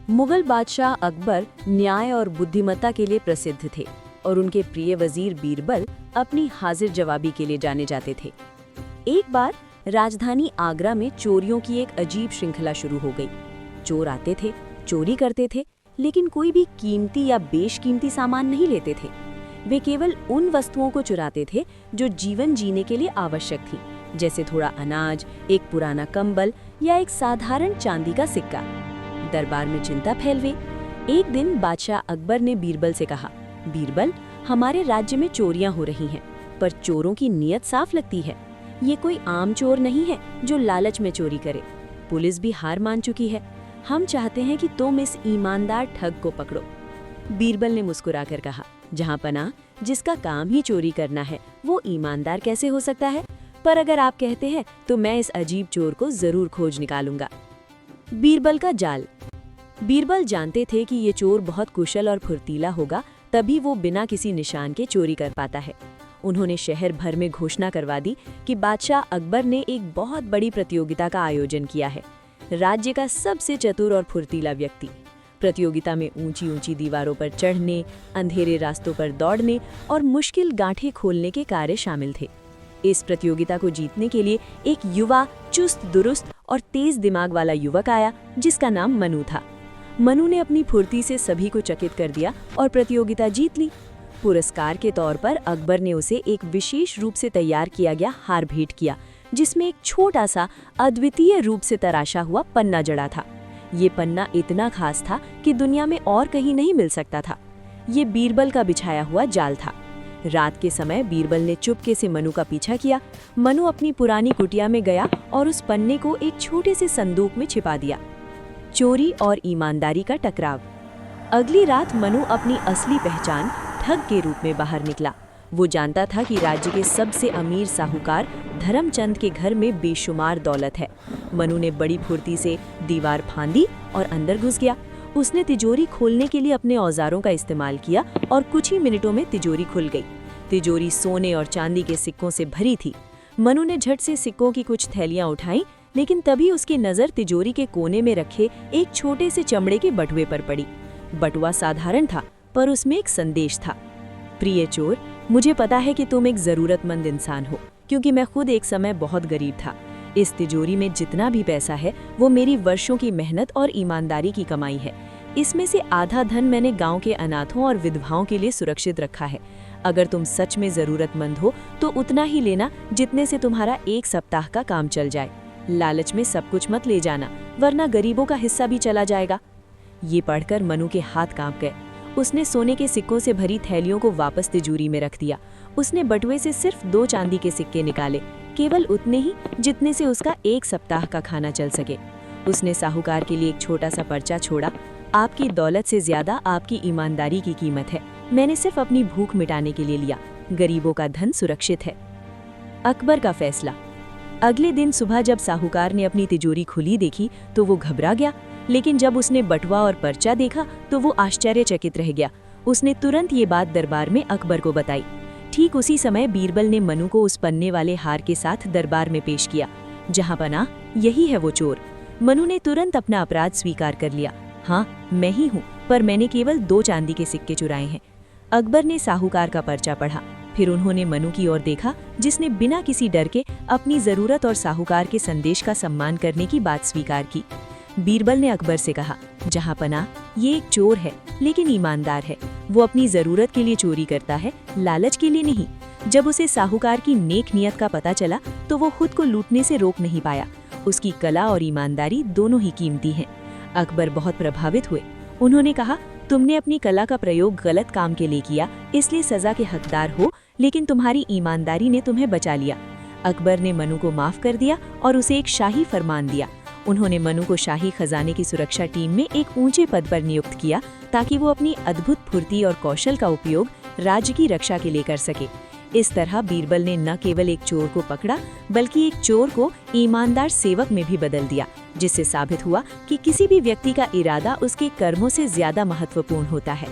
मुगल बादशाह अकबर न्याय और बुद्धिमत्ता के लिए प्रसिद्ध थे और उनके प्रिय वजीर बीरबल अपनी हाजिर जवाबी के लिए जाने जाते थे। एक बार राजधानी आगरा में चोरियों की एक अजीब श्रृंखला शुरू हो गई। चोर आते थे, चोरी करते थे, लेकिन कोई भी कीमती या बेशकीमती सामान नहीं लेते थे। वे केवल उन वस्तुओं को चुराते थे जो जीवन जीने के लिए आवश्यक थी, जैसे थोड़ा अनाज, एक पुराना कंबल या एक साधारण चांदी का सिक्का। दरबार में चिंता फैल गई। एक दिन बादशाह अकबर ने बीरबल से कहा, बीरबल, हमारे राज्य में चोरियां हो रही हैं, पर चोरों की नीयत साफ लगती है। ये कोई आम चोर नहीं है जो लालच में चोरी करे। पुलिस भी हार मान चुकी है। हम चाहते हैं कि तुम इस ईमानदार ठग को पकड़ो। बीरबल ने मुस्कुराकर कहा, जहां पनाह, जिसका काम ही चोरी करना है वो ईमानदार कैसे हो सकता है? पर अगर आप कहते हैं तो मैं इस अजीब चोर को जरूर खोज निकालूंगा। बीरबल का जाल। बीरबल जानते थे कि ये चोर बहुत कुशल और फुर्तीला होगा, तभी वो बिना किसी निशान के चोरी कर पाता है। उन्होंने शहर भर में घोषणा करवा दी कि बादशाह अकबर ने एक बहुत बड़ी प्रतियोगिता का आयोजन किया है। राज्य का सबसे चतुर और फुर्तीला व्यक्ति। प्रतियोगिता में ऊंची ऊंची दीवारों पर चढ़ने, अंधेरे रास्तों पर दौड़ने और मुश्किल गांठें खोलने के कार्य शामिल थे। इस प्रतियोगिता को जीतने के लिए एक युवा, चुस्त दुरुस्त और तेज दिमाग वाला युवक आया, जिसका नाम मनु था। मनु ने अपनी फुर्ती से सभी को चकित कर दिया और प्रतियोगिता जीत ली। पुरस्कार के तौर पर अकबर ने उसे एक विशेष रूप से तैयार किया गया हार भेंट किया, जिसमें एक छोटा सा अद्वितीय रूप से तराशा हुआ पन्ना जड़ा था। ये पन्ना इतना खास था कि दुनिया में और कहीं नहीं मिल सकता था। ये बीरबल का बिछाया हुआ जाल था। रात के समय बीरबल ने चुपके से मनु का पीछा किया। मनु अपनी पुरानी कुटिया में गया और उस पन्ने को एक छोटे से संदूक में छिपा दिया। चोरी और ईमानदारी का टकराव। अगली रात मनु अपनी असली पहचान ठग के रूप में बाहर निकला। वो जानता था कि राज्य के सबसे अमीर साहूकार धर्मचंद के घर में बेशुमार दौलत है। मनु ने बड़ी फुर्ती से दीवार फांदी और अंदर घुस गया। उसने तिजोरी खोलने के लिए अपने औजारों का इस्तेमाल किया और कुछ ही मिनटों में तिजोरी खुल गई। तिजोरी सोने और चांदी के सिक्कों से भरी थी। मनु ने झट से सिक्कों की कुछ थैलियां उठाईं, लेकिन तभी उसकी नज़र तिजोरी के कोने में रखे एक छोटे से चमड़े के बटुए पर पड़ी। बटुआ साधारण था, पर उसमें एक संदेश था। प्रिय चोर, मुझे पता है कि तुम एक ज़रूरतमंद इंसान हो, क्योंकि मैं खुद एक समय बहुत गरीब था। इस तिजोरी में जितना भी पैसा है वो मेरी वर्षों की मेहनत और ईमानदारी की कमाई है। इसमें से आधा धन मैंने गांव के अनाथों और विधवाओं के लिए सुरक्षित रखा है। अगर तुम सच में ज़रूरतमंद हो तो उतना ही लेना जितने से तुम्हारा एक सप्ताह का काम चल जाए। लालच में सब कुछ मत ले जाना, वरना गरीबों का हिस्सा भी चला जाएगा। ये पढ़कर मनु के हाथ कांप गए। उसने सोने के सिक्कों से भरी थैलियों को वापस तिजोरी में रख दिया। उसने बटुए से सिर्फ 2 चांदी के सिक्के निकाले, केवल उतने ही जितने से उसका एक सप्ताह का खाना चल सके। उसने साहूकार के लिए एक छोटा सा पर्चा छोड़ा, आपकी दौलत से ज्यादा आपकी ईमानदारी की कीमत है। मैंने सिर्फ अपनी भूख मिटाने के लिए लिया। गरीबों का धन सुरक्षित है। अकबर का फैसला। अगले दिन सुबह जब साहूकार ने अपनी तिजोरी खुली देखी तो वो घबरा गया, लेकिन जब उसने बटुआ और पर्चा देखा तो वो आश्चर्यचकित रह गया। उसने तुरंत ये बात दरबार में अकबर को बताई। ठीक उसी समय बीरबल ने मनु को उस पन्ने वाले हार के साथ दरबार में पेश किया। जहां पनाह, यही है वो चोर। मनु ने तुरंत अपना अपराध स्वीकार कर लिया। हाँ, मैं ही हूँ, पर मैंने केवल 2 चांदी के सिक्के चुराए हैं। अकबर ने साहूकार का पर्चा पढ़ा। फिर उन्होंने मनु की ओर देखा, जिसने बिना किसी डर के अपनी जरूरत और साहूकार के संदेश का सम्मान करने की बात स्वीकार की। बीरबल ने अकबर से कहा, जहां पनाह, ये एक चोर है, लेकिन ईमानदार है। वो अपनी जरूरत के लिए चोरी करता है, लालच के लिए नहीं। जब उसे साहूकार की नेक नियत का पता चला तो वो खुद को लूटने से रोक नहीं पाया। उसकी कला और ईमानदारी दोनों ही कीमती हैं। अकबर बहुत प्रभावित हुए। उन्होंने कहा, तुमने अपनी कला का प्रयोग गलत काम के लिए किया, इसलिए सजा के हकदार हो, लेकिन तुम्हारी ईमानदारी ने तुम्हें बचा लिया। अकबर ने मनु को माफ कर दिया और उसे एक शाही फरमान दिया। उन्होंने मनु को शाही खजाने की सुरक्षा टीम में एक ऊंचे पद पर नियुक्त किया, ताकि वो अपनी अद्भुत फुर्ती और कौशल का उपयोग राज्य की रक्षा के लिए कर सके। इस तरह बीरबल ने न केवल एक चोर को पकड़ा, बल्कि एक चोर को ईमानदार सेवक में भी बदल दिया, जिससे साबित हुआ कि किसी भी व्यक्ति का इरादा उसके कर्मों से ज्यादा महत्वपूर्ण होता है।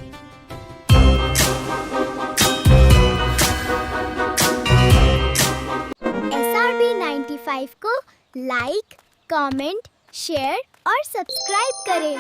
SRB 95 को लाइक, कमेंट, शेयर और सब्सक्राइब करें।